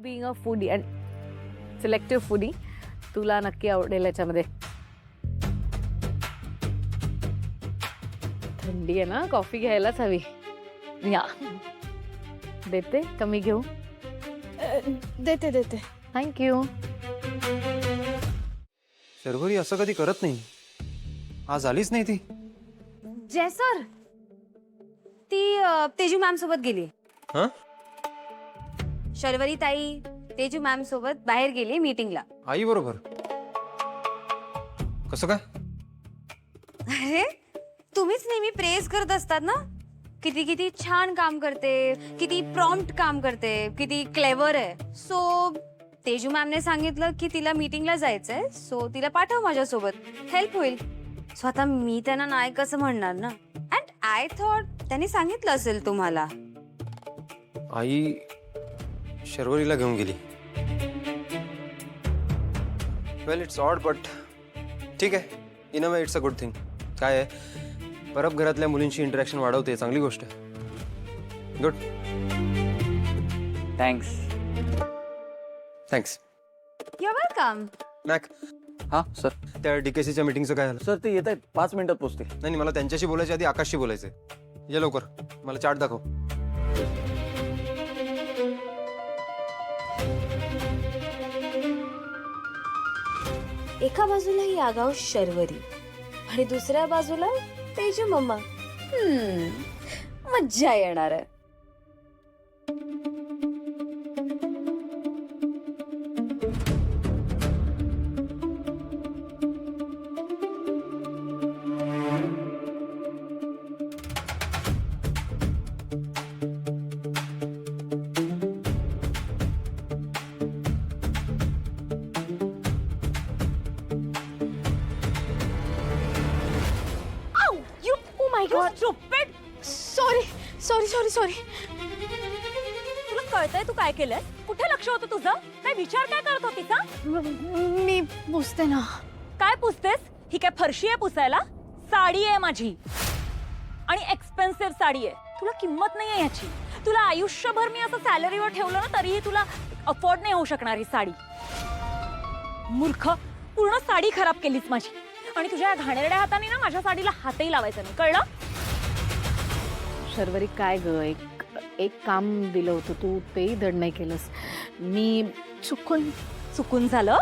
Being a foodie and selective foodie तुला नक्की आवडेल याच्यामध्ये. थंडी आहे ना, कॉफी घ्यायलाच हवी. या देते, कमी घेऊ? देते देते. थँक्यू. शर्वरी असं कधी करत नाही. आज आलीच नाही ती. जय सर, ती तेजू मॅम सोबत गेली. हं? शर्वरी ताई तेजू मॅम सोबत बाहेर गेली मीटिंगला. आई बरोबर? कसं काय? अरे तुम्हीच नेहमी प्रेज करत असतात ना, किती किती छान काम करते, किती प्रॉम्प्ट काम करते, किती क्लेवर आहे. सो तेजू मॅमने सांगितलं की तिला मीटिंगला जायचंय, सो तिला पाठव माझ्यासोबत, हेल्प होईल. सो आता मी त्यांना नाही कसं म्हणणार ना. अँड आय थॉट त्यांनी सांगितलं असेल तुम्हाला. आई शर्वरीला घेऊन गेली. वेल इट्स ऑड बट ठीक आहे. In a way it's a good thing. काय आहे, परत घरातल्या मुलींशी इंटरॅक्शन वाढवते, चांगली गोष्ट आहे. Good. Thanks. Thanks. Your welcome. Mac, हां सर. त्या डीकेसीच्या मीटिंगचं काय झालं? सर ते येत आहेत, 5 मिनिटात पोहोचतील. नाही नाही, मला त्यांच्याशी बोलायच्या आधी आकाशशी बोलायचंय. ये लवकर, मला चार्ट दाखव. एका बाजूला ही आगाऊ शर्वरी आणि दुसऱ्या बाजूला तेजू मम्मा. मज्जा येणार आहे. सॉरी. तुला कळतंय तू काय केलंय? कुठे लक्ष होतं तुझं? काय विचार काय करत होतीस हा? मी पुसते ना. काय पुसतेस? ही काय फरशी आहे पुसायला? साडी आहे माझी आणि एक्सपेन्सिव्ह साडी आहे. तुला किंमत नाहीये याची. तुला आयुष्यभर मी असं सॅलरीवर ठेवलं ना तरीही तुला अफोर्ड नाही होऊ शकणार ही साडी. मूर्ख, पूर्ण साडी खराब केलीस माझी. आणि तुझ्या या घाणेरड्या हाताने ना माझ्या साडीला हातही लावायचा नाही, कळलं? शर्वरी काय ग, एक काम दिलं होतं तू तेही धड नाही केलंस. मी चुकून झालं.